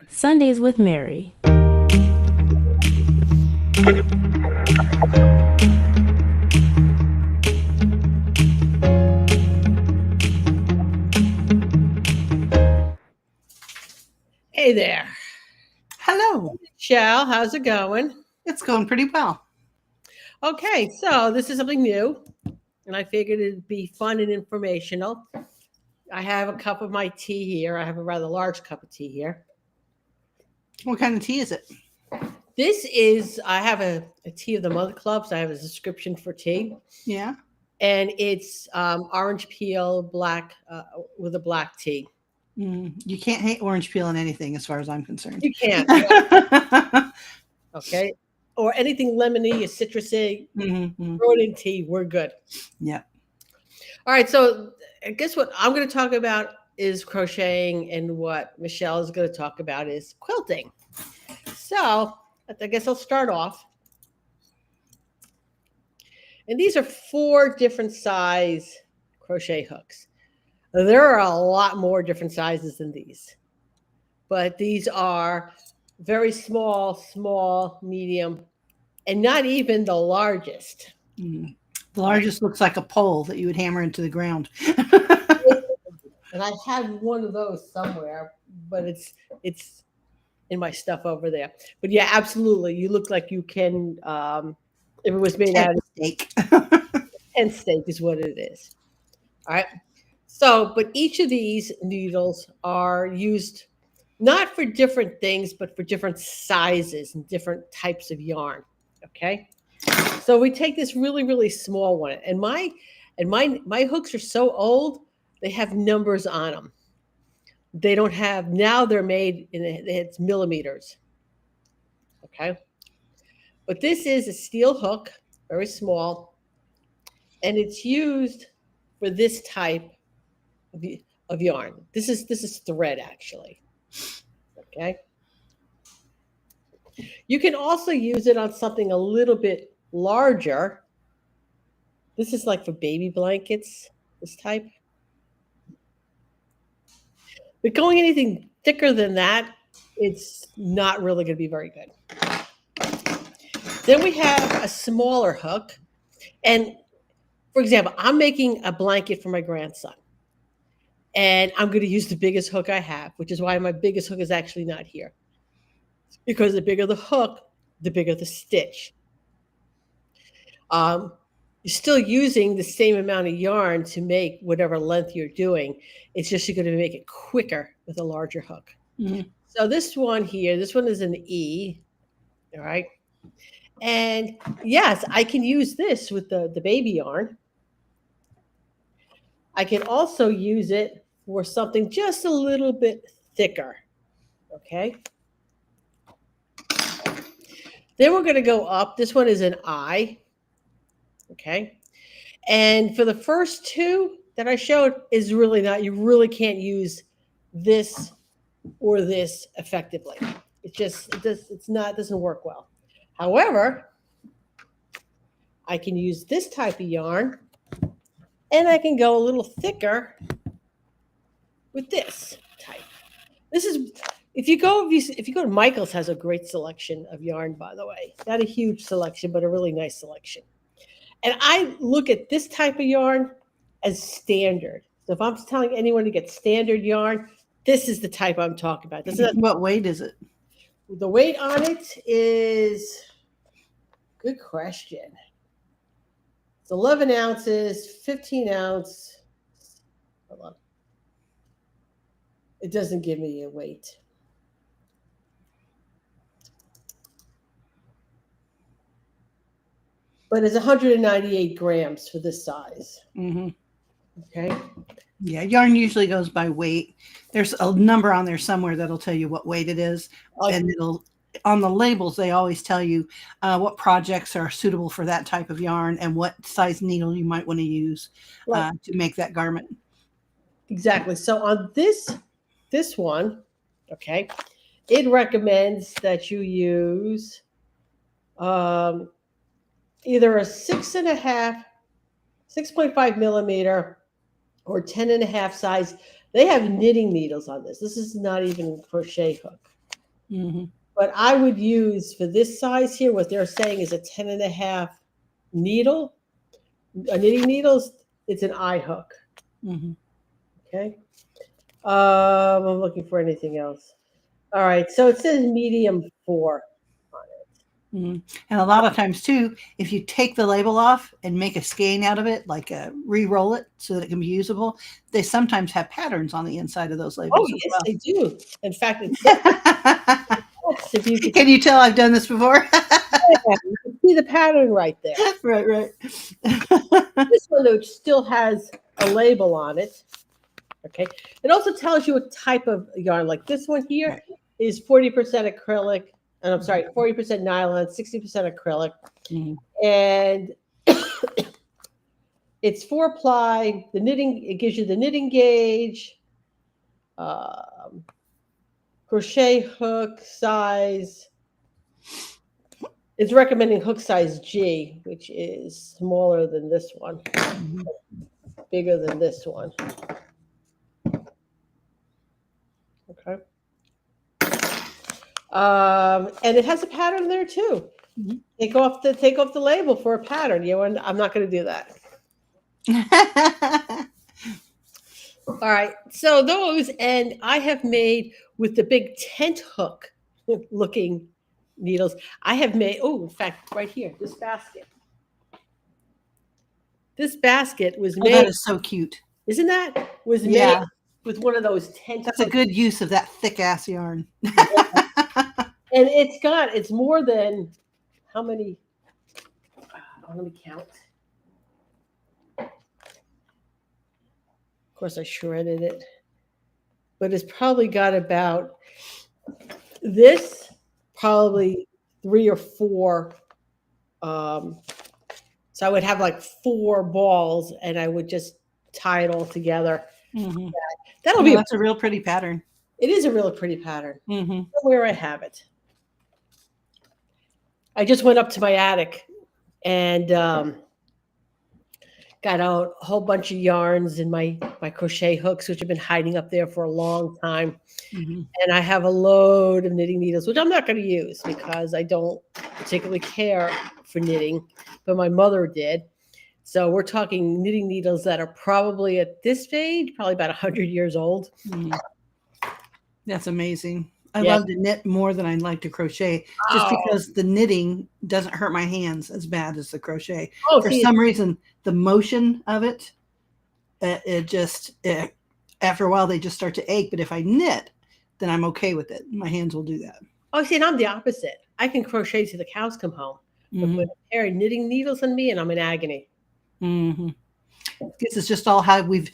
Sundays with Mary. Hey there. Hello. Michelle, how's it going? It's going pretty well. Okay, so this is something new, and I figured it'd be fun and informational. I have a cup of my tea here. I have a rather large cup of tea here. What kind of tea is it? This is, I have a tea of the Mother Club, so I have a subscription for tea. Yeah. And it's orange peel black with a black tea. You can't hate orange peel in anything as far as I'm concerned. You can't. Okay. Or anything lemony or citrusy, throw it in tea. We're good. Yeah. All right. So I guess what I'm going to talk about is crocheting, and what Michelle is going to talk about is quilting. So I guess I'll start off. And these are 4 different size crochet hooks. There are a lot more different sizes than these, but these are very small, medium, and not even the largest. The largest looks like a pole that you would hammer into the ground. And I have one of those somewhere, but it's in my stuff over there. But yeah, absolutely. You look like you can, if it was made out of steak. And steak is what it is. All right. So, but each of these needles are used not for different things, but for different sizes and different types of yarn. Okay. So we take this really small one, and my hooks are so old, they have numbers on them. They don't have, now they're made in it's millimeters. Okay. But this is a steel hook, very small, and it's used for this type of yarn. This is thread, actually. Okay. You can also use it on something a little bit larger. This is like for baby blankets, this type. But going anything thicker than that, it's not really going to be very good. Then we have a smaller hook. And for example, I'm making a blanket for my grandson. And I'm going to use the biggest hook I have, which is why my biggest hook is actually not here. Because the bigger the hook, the bigger the stitch. You're still using the same amount of yarn to make whatever length you're doing. It's just you're going to make it quicker with a larger hook. So this one here, this one is an E. All right. And yes, I can use this with the baby yarn. I can also use it for something just a little bit thicker. Okay. Then we're going to go up. This one is an I. Okay. And for the first 2 that I showed is really not, you really can't use this or this effectively. It doesn't work well. However, I can use this type of yarn, and I can go a little thicker with this type. This is, if you go to Michael's, has a great selection of yarn, by the way. Not a huge selection, but a really nice selection. And I look at this type of yarn as standard. So if I'm telling anyone to get standard yarn, this is the type I'm talking about. What weight is it? The weight on it is, good question. It's 11 ounces, 15 ounce. Hold on. It doesn't give me a weight. But it's 198 grams for this size. Okay. Yeah, yarn usually goes by weight. There's a number on there somewhere that'll tell you what weight it is, and it'll, on the labels, they always tell you what projects are suitable for that type of yarn and what size needle you might want to use to make that garment. Exactly. So on this one, okay, it recommends that you use either a 6.5 millimeter or 10.5 size. They have knitting needles on this. This is not even a crochet hook. Mm-hmm. But I would use for this size here, what they're saying is a 10.5 needle, a knitting needles. It's an eye hook. Mm-hmm. Okay. I'm looking for anything else. All right. So it says medium 4 on it. Mm-hmm. And a lot of times too, if you take the label off and make a skein out of it, like re-roll it so that it can be usable, they sometimes have patterns on the inside of those Oh, labels as yes, well. they do. In fact, it says yes, if you could Can you tell I've done this before? you can see the pattern right there. Right, right. This one though still has a label on it. Okay. It also tells you what type of yarn. Like this one here Right. is 40% acrylic. And I'm sorry, 40% nylon, 60% acrylic. Mhm. And it's 4-ply. The knitting, it gives you the knitting gauge, um, crochet hook size. It's recommending hook size G, which is smaller than this one, Mhm. bigger than this one. Okay. And it has a pattern there too. Mhm. Take off the label for a pattern. You and I'm not going to do that. All right. So those, and I have made with the big tent hook looking needles. I have made. Oh, in fact, right here, this basket. This basket was Oh, that made. is so cute. Isn't that was made Yeah, with one of those tent that's a hook? good use of that thick ass yarn. And it's more than how many? Let me count. Of course, I shredded it, but it's probably got about this, probably 3 or 4. Um, so I would have like 4 balls, and I would just tie it all together. Mm-hmm. That'll No, be. that's a real pretty pattern. It is a really pretty pattern. Mm-hmm. Where I have it, I just went up to my attic and got out a whole bunch of yarns and my crochet hooks, which have been hiding up there for a long time. Mm-hmm. And I have a load of knitting needles, which I'm not going to use because I don't particularly care for knitting, but my mother did. So we're talking knitting needles that are probably at this stage, probably about 100 years old. Mm-hmm. That's amazing. I Yeah. love to knit more than I like to crochet, just Oh, because the knitting doesn't hurt my hands as bad as the crochet. oh, For see, some reason, the motion of it, after a while, they just start to ache. But if I knit, then I'm okay with it. My hands will do that. oh, see, and I'm the opposite. I can crochet till the cows come home, but Mm-hmm. put a pair of knitting needles on me, and I'm in agony. Mm-hmm. This is just all how we've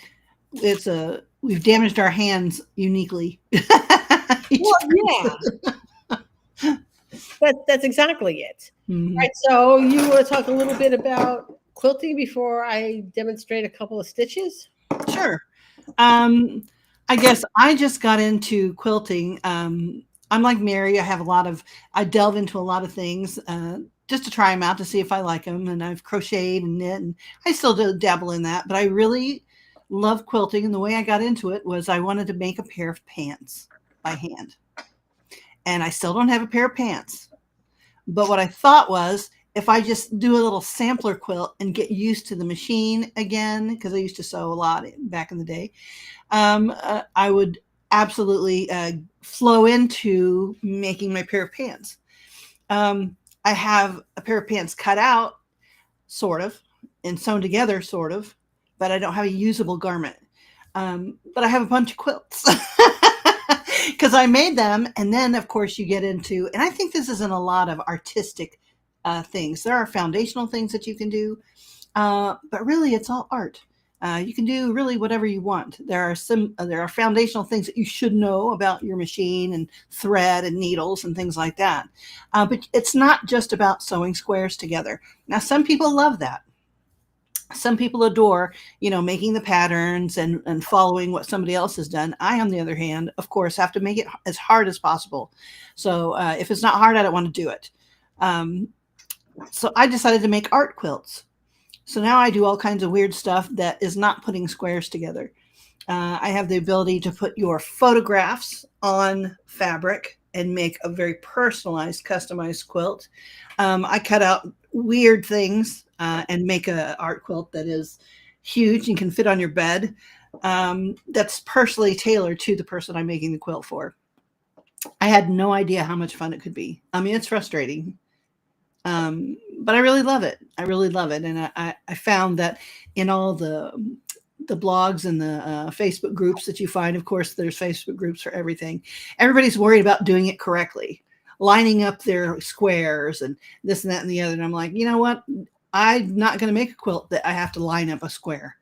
damaged our hands uniquely. Well, yeah, that's exactly it. Mm-hmm. Right. So you want to talk a little bit about quilting before I demonstrate a couple of stitches? Sure. Um, I guess I just got into quilting. I'm like Mary. I delve into a lot of things just to try them out to see if I like them. And I've crocheted and knit, and I still do dabble in that. But I really love quilting. And the way I got into it was I wanted to make a pair of pants by hand. And I still don't have a pair of pants. But what I thought was, if I just do a little sampler quilt and get used to the machine again, because I used to sew a lot back in the day, I would absolutely flow into making my pair of pants. I have a pair of pants cut out, sort of, and sewn together, sort of, but I don't have a usable garment. But I have a bunch of quilts because I made them. And then, of course, you get into, and I think this is in a lot of artistic things. There are foundational things that you can do, but really it's all art. You can do really whatever you want. There are foundational things that you should know about your machine and thread and needles and things like that. But it's not just about sewing squares together. Now, some people love that. Some people adore, making the patterns and following what somebody else has done. I, on the other hand, of course, have to make it as hard as possible. So if it's not hard, I don't want to do it. So I decided to make art quilts. So now I do all kinds of weird stuff that is not putting squares together. I have the ability to put your photographs on fabric and make a very personalized, customized quilt. I cut out weird things and make a art quilt that is huge and can fit on your bed. That's personally tailored to the person I'm making the quilt for. I had no idea how much fun it could be. I mean, it's frustrating, but I really love it. I really love it, and I found that in all the blogs and the Facebook groups that you find, of course, there's Facebook groups for everything. Everybody's worried about doing it correctly, lining up their squares and this and that and the other. And I'm like, you know what? I'm not going to make a quilt that I have to line up a square.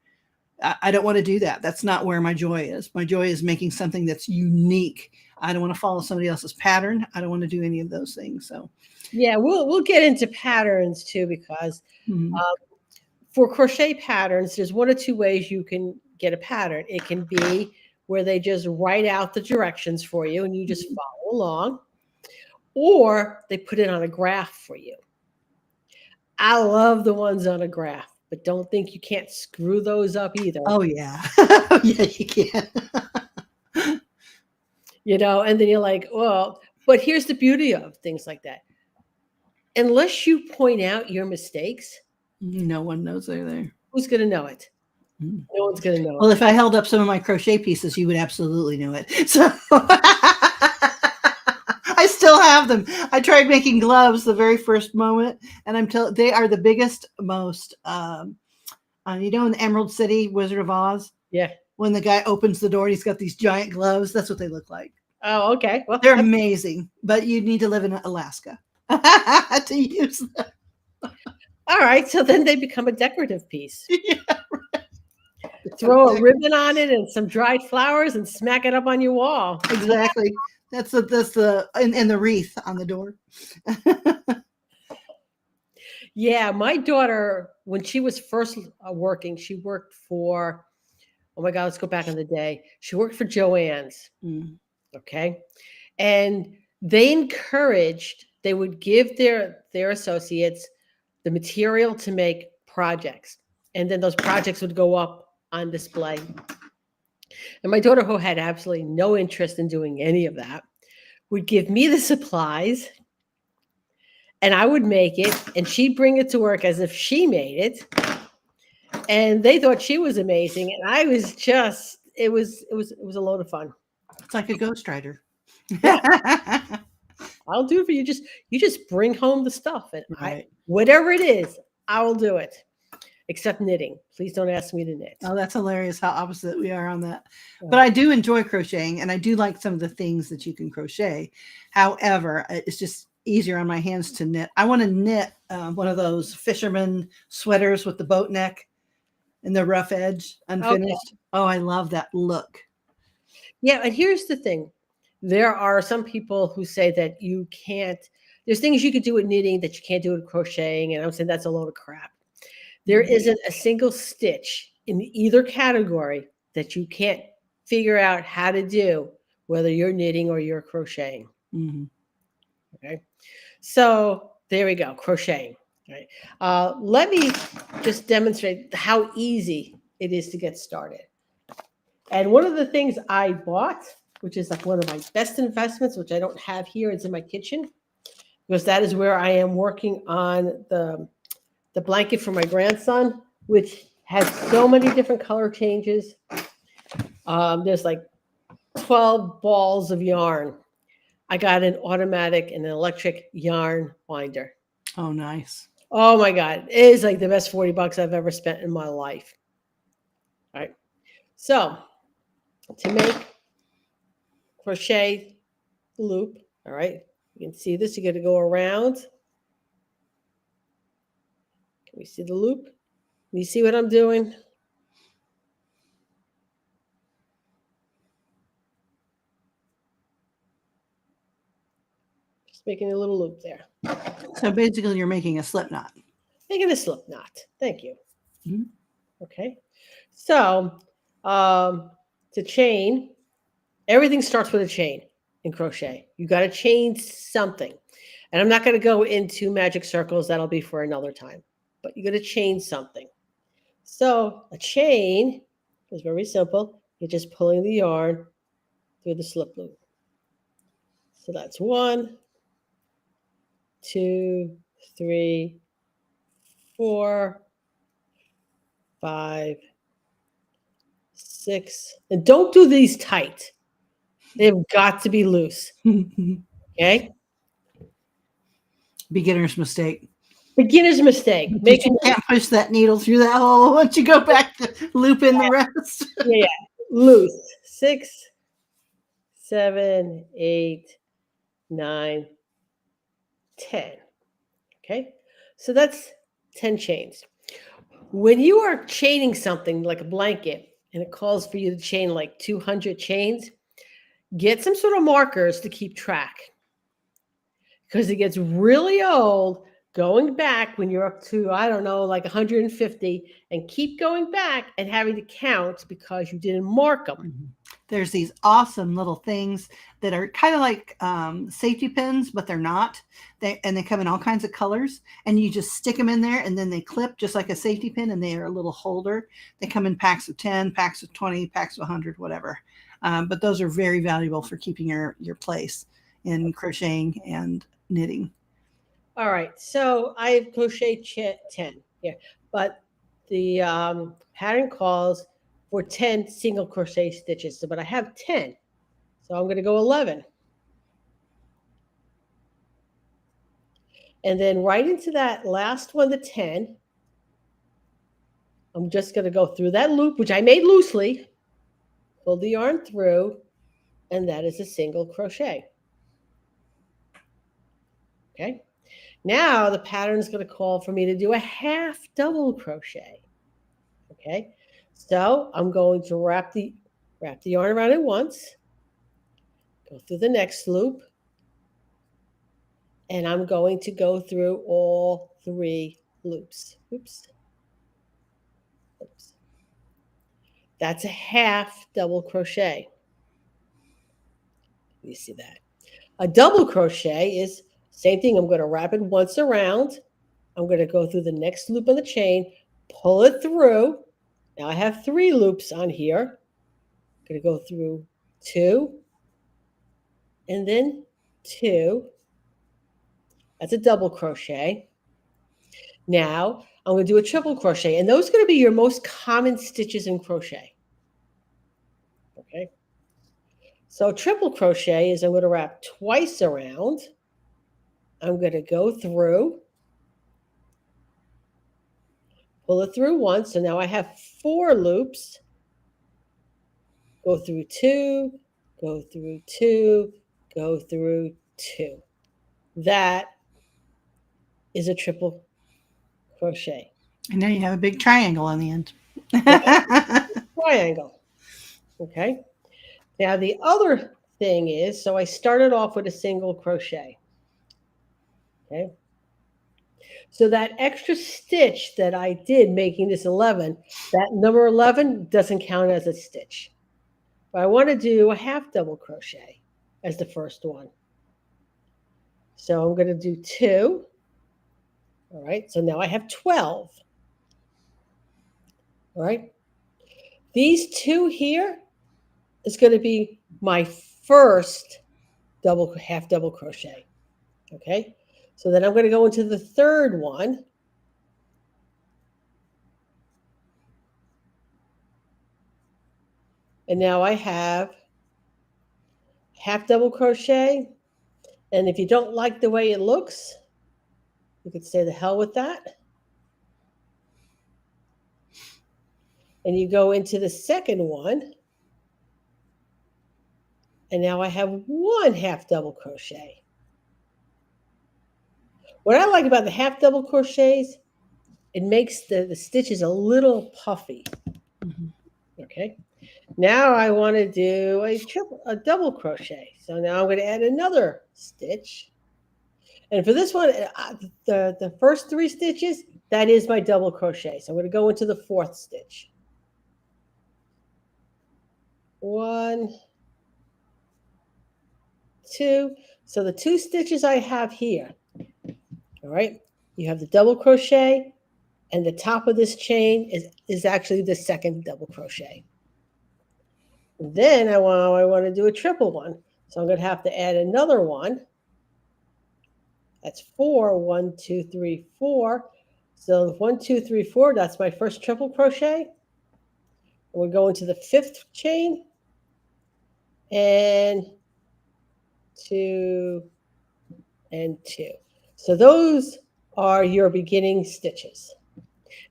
I don't want to do that. That's not where my joy is. My joy is making something that's unique. I don't want to follow somebody else's pattern. I don't want to do any of those things. So, Yeah, we'll get into patterns too, because for crochet patterns, there's one or two ways you can get a pattern. It can be where they just write out the directions for you and you just follow along, or they put it on a graph for you. I love the ones on a graph, but don't think you can't screw those up either. oh yeah, yeah, you can. And then you're like, well, but here's the beauty of things like that. Unless you point out your mistakes, No one knows they're there. who's going to know it? Mm. No one's going to know Well, it. if I held up some of my crochet pieces, you would absolutely know it. So I still have them. I tried making gloves the very first moment, and they are the biggest, most in Emerald City, Wizard of Oz, Yeah. when the guy opens the door and he's got these giant gloves. That's what they look like. Oh, okay. Well, They're amazing, but you need to live in Alaska to use them. all right. So then they become a decorative piece. Yeah, Throw a ribbon on it and some dried flowers and smack it up on your wall. exactly. That's the and the wreath on the door. Yeah, my daughter, when she was first working, she worked for, oh my God, let's go back in the day. She worked for Joann's. Mm. Okay. And they would give their associates the material to make projects. And then those projects would go up on display. And my daughter, who had absolutely no interest in doing any of that, would give me the supplies and I would make it, and she'd bring it to work as if she made it. And they thought she was amazing. And I was just, it was a load of fun. It's like a ghostwriter. I'll do it for you. You just bring home the stuff, and Right. Whatever it is, I will do it. Except knitting. Please don't ask me to knit. Oh, that's hilarious how opposite we are on that. Yeah. But I do enjoy crocheting, and I do like some of the things that you can crochet. However, it's just easier on my hands to knit. I want to knit one of those fisherman sweaters with the boat neck and the rough edge unfinished. Okay. Oh, I love that look. Yeah, and here's the thing. There are some people who say that you can't, there's things you could do with knitting that you can't do with crocheting, and I'm saying that's a load of crap. There isn't a single stitch in either category that you can't figure out how to do, whether you're knitting or you're crocheting. Mm-hmm. Okay. So there we go, crocheting. Right. Let me just demonstrate how easy it is to get started. And one of the things I bought, which is like one of my best investments, which I don't have here, it's in my kitchen, because that is where I am working on the blanket for my grandson, which has so many different color changes. There's like 12 balls of yarn. I got an automatic and an electric yarn winder. Oh, nice. Oh my God. It is like the best $40 I've ever spent in my life. All right. So to make crochet loop, all right, you can see this. You got to go around. Can we see the loop? Can you see what I'm doing? Just making a little loop there. So basically you're making a slip knot. Making a slip knot. Thank you. Mm-hmm. Okay. So to chain, everything starts with a chain in crochet. You got to chain something. And I'm not going to go into magic circles. That'll be for another time. But you got to chain something. So a chain is very simple. You're just pulling the yarn through the slip loop. So that's 1, 2, 3, 4, 5, 6. And don't do these tight. They've got to be loose. Okay. Beginner's mistake. Beginner's mistake. Because you can't push that needle through that hole once you go back to loop in the rest. Yeah, loose. 6, 7, 8, 9, 10. Okay. So that's 10 chains. When you are chaining something like a blanket and it calls for you to chain like 200 chains, get some sort of markers to keep track, because it gets really old going back when you're up to, I don't know, like 150, and keep going back and having to count because you didn't mark them. There's these awesome little things that are kind of like safety pins, but they're not. They come in all kinds of colors, and you just stick them in there, and then they clip just like a safety pin, and they are a little holder. They come in packs of 10, packs of 20, packs of 100, whatever. But those are very valuable for keeping your place in crocheting and knitting. All right, so I've crocheted 10 here, but the pattern calls for 10 single crochet stitches, but I have 10, so I'm going to go 11. And then right into that last one, the 10, I'm just going to go through that loop, which I made loosely, pull the yarn through, and that is a single crochet. Okay. Now the pattern is going to call for me to do a half double crochet. Okay. So I'm going to wrap the yarn around it once, go through the next loop, and I'm going to go through all 3 loops. Oops. Oops. That's a half double crochet. You see that? A double crochet is same thing. I'm going to wrap it once around. I'm going to go through the next loop of the chain, pull it through. Now I have 3 loops on here. I'm going to go through 2 and then 2. That's a double crochet. Now I'm going to do a triple crochet, and those are going to be your most common stitches in crochet. Okay. So triple crochet is I'm going to wrap twice around. I'm going to go through, pull it through once, so now I have 4 loops. Go through 2, go through 2, go through 2. That is a triple crochet. And now you have a big triangle on the end. Triangle. Okay. Now the other thing is, so I started off with a single crochet. Okay. So that extra stitch that I did making this 11, that number 11 doesn't count as a stitch. But I want to do a half double crochet as the first one. So I'm going to do 2. All right. So now I have 12. All right. These 2 here is going to be my first half double crochet. Okay. So then I'm going to go into the third one. And now I have half double crochet. And if you don't like the way it looks, you could say the hell with that. And you go into the second one. And now I have 1 half double crochet. What I like about the half double crochets, it makes the stitches a little puffy. Okay. Now I want to do a double crochet. So now I'm going to add another stitch. And for this one, the first 3 stitches, that is my double crochet. So I'm going to go into the 4th stitch. 1, 2. So the 2 stitches I have here, all right, you have the double crochet, and the top of this chain is actually the second double crochet. Then I want to do a triple one. So I'm going to have to add another one. That's four. One, two, three, four. So 1, 2, 3, 4, that's my first triple crochet. We're going to the fifth chain and two and two. So those are your beginning stitches.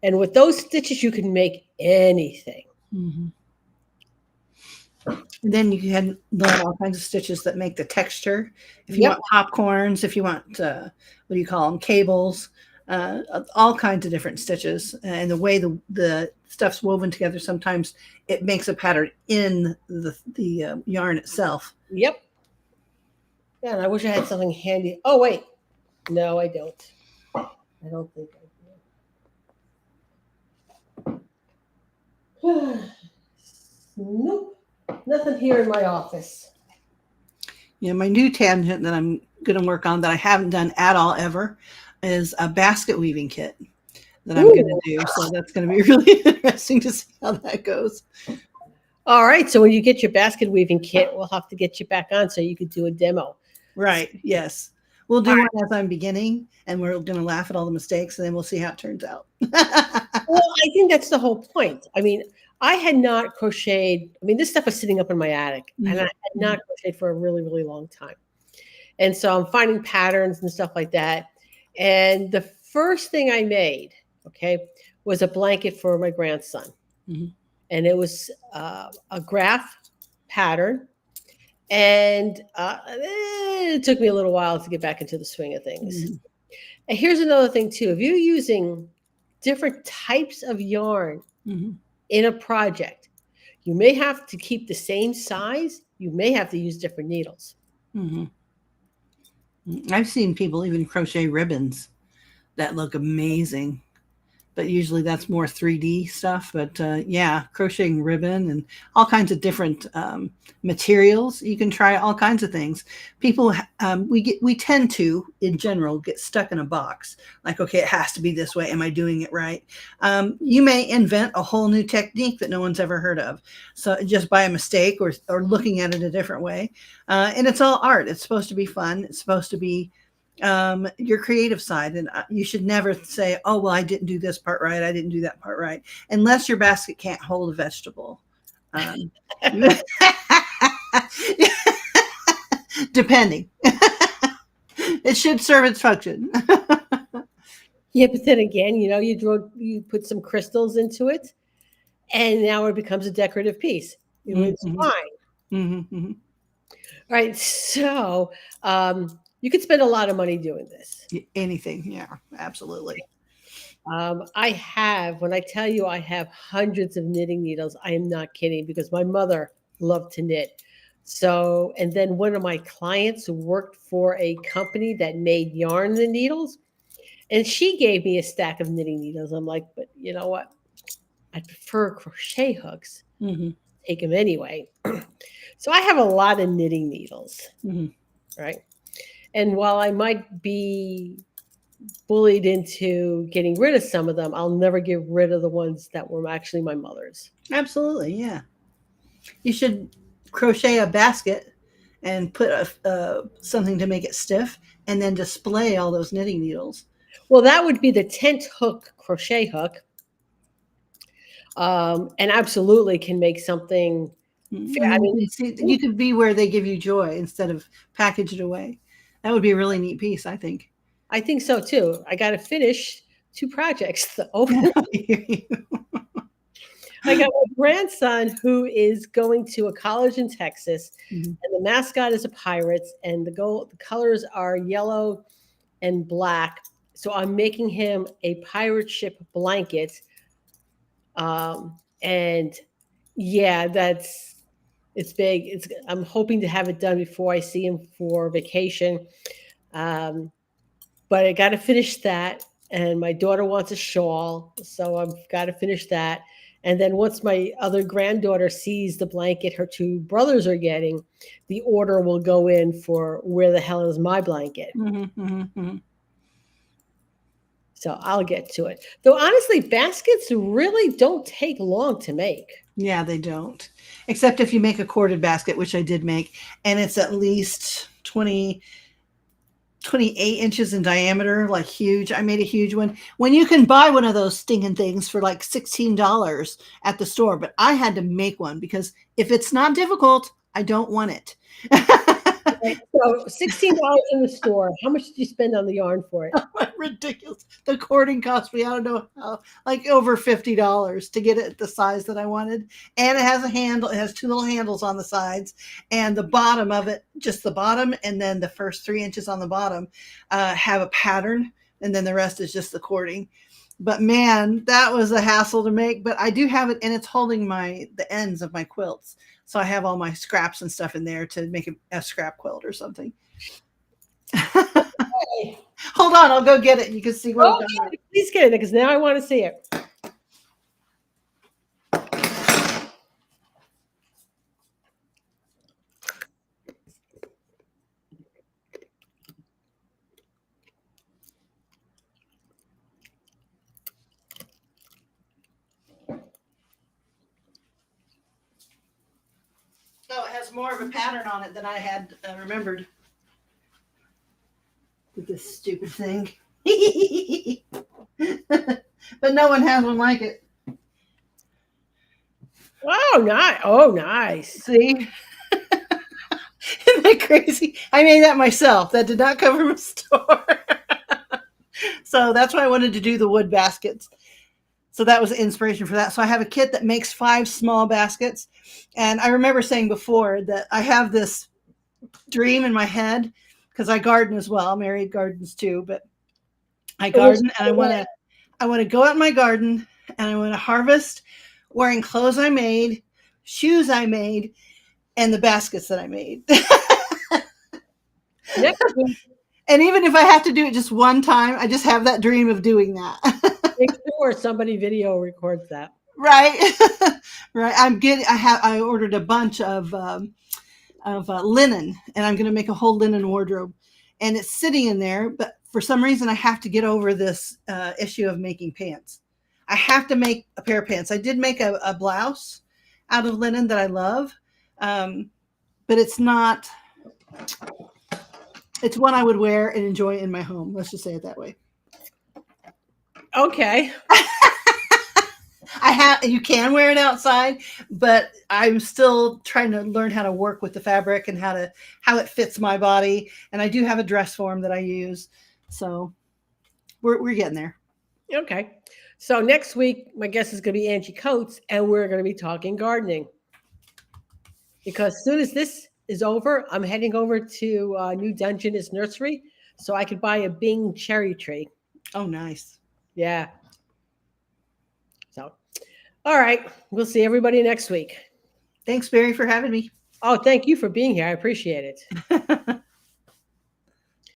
And with those stitches, you can make anything. Mhm. And then you can learn all kinds of stitches that make the texture. If you Yep. want popcorns, if you want, what do you call them, cables, all kinds of different stitches. And the way the stuff's woven together, sometimes it makes a pattern in the yarn itself. Yep. Yeah, and I wish I had something handy. Oh, wait. No, I don't. I don't think I do. Nope. Nothing here in my office. You know, my new tangent that I'm going to work on that I haven't done at all ever is a basket weaving kit that I'm going to Ooh. do. So that's going to be really interesting to see how that goes. All right. So when you get your basket weaving kit, we'll have to get you back on so you could do a demo. Right. Yes. We'll All do right. one as I'm beginning, and we're going to laugh at all the mistakes, and then we'll see how it turns out. Well, I think that's the whole point. I mean, I had not crocheted. I mean, this stuff was sitting up in my attic, and I Mhm. had not crocheted for a really, really long time. And so I'm finding patterns and stuff like that. And the first thing I made, okay, was a blanket for my grandson. Mhm. And it was a graph pattern. And it took me a little while to get back into the swing of things. Mhm. And here's another thing, too. If you're using different types of yarn Mhm. in a project, you may have to keep the same size. You may have to use different needles. Mhm. I've seen people even crochet ribbons that look amazing, but usually that's more 3D stuff. But yeah, crocheting ribbon and all kinds of different materials. You can try all kinds of things. People, we tend to, in general, get stuck in a box. Like, okay, it has to be this way. Am I doing it right? You may invent a whole new technique that no one's ever heard of. So just by a mistake or looking at it a different way. And it's all art. It's supposed to be fun. It's supposed to be your creative side. And you should never say, oh, well, I didn't do this part right. I didn't do that part right. Unless your basket can't hold a vegetable. Um, depending. It should serve its function. Yeah, but then again, you put some crystals into it, and now it becomes a decorative piece. It's Mm-hmm. fine. Mm-hmm. Right. So you could spend a lot of money doing this. Anything. Yeah, absolutely. When I tell you I have hundreds of knitting needles, I am not kidding because my mother loved to knit. So, and then one of my clients who worked for a company that made yarn and needles, and she gave me a stack of knitting needles. I'm like, but you know what? I prefer crochet hooks. Mm-hmm. Take them anyway. So I have a lot of knitting needles, Mm-hmm. right? And while I might be bullied into getting rid of some of them, I'll never get rid of the ones that were actually my mother's. Absolutely. Yeah. You should crochet a basket and put something to make it stiff and then display all those knitting needles. Well, that would be the tent hook crochet hook. And absolutely can make something fair. And I then you mean, can see you could be where they give you joy instead of package it away. That would be a really neat piece, I think. I think so too. I got to finish two projects though. I hear you. I got my grandson who is going to a college in Texas, Mhm. and the mascot is a pirate, and the colors are yellow and black. So I'm making him a pirate ship blanket. And yeah, it's big. I'm hoping to have it done before I see him for vacation. Um, but I got to finish that. And my daughter wants a shawl, so I've got to finish that. And then once my other granddaughter sees the blanket her two brothers are getting, the order will go in for where the hell is my blanket. Mhm, mhm, mhm. So I'll get to it. Though honestly, baskets really don't take long to make. Yeah, they don't. except if you make a corded basket, which I did make, and it's at least 28 inches in diameter, like huge. I made a huge one. When you can buy one of those stinking things for like $16 at the store, but I had to make one because if it's not difficult, I don't want it. Right. So $16 in the store. How much did you spend on the yarn for it? Ridiculous. The cording cost me, I don't know how, like over $50 to get it the size that I wanted. And it has a handle, it has two little handles on the sides, and the bottom of it, just the bottom, and then the first 3 inches on the bottom have a pattern, and then the rest is just the cording. But man, that was a hassle to make. But I do have it, and it's holding the ends of my quilts. So I have all my scraps and stuff in there to make a scrap quilt or something. Hey. Hold on, I'll go get it. You can see what I'm talking about. Please get it because now I want to see it. Oh, it has more of a pattern on it than I had remembered. With this stupid thing. But no one has one like it. Oh, nice. Oh, nice. See? Isn't that crazy? I made that myself. That did not come from a store. So that's why I wanted to do the wood baskets. So that was the inspiration for that. So I have a kit that makes 5 small baskets. And I remember saying before that I have this dream in my head because I garden as well. Mary gardens too, but I garden and I want to go out in my garden and I want to harvest wearing clothes I made, shoes I made, and the baskets that I made. And even if I have to do it just one time, I just have that dream of doing that. Make sure somebody video records that. Right. Right. I ordered a bunch of linen, and I'm going to make a whole linen wardrobe, and it's sitting in there. But for some reason, I have to get over this issue of making pants. I have to make a pair of pants. I did make a blouse out of linen that I love, but it's not. It's one I would wear and enjoy in my home. Let's just say it that way. Okay. You can wear it outside, but I'm still trying to learn how to work with the fabric and how it fits my body. And I do have a dress form that I use. So we're getting there. Okay. So next week, my guest is going to be Angie Coates, and we're going to be talking gardening. Because as soon as this is over, I'm heading over to New Dungeness Nursery so I could buy a Bing cherry tree. Oh, nice. Yeah. So, all right. We'll see everybody next week. Thanks, Barry, for having me. Oh, thank you for being here. I appreciate it.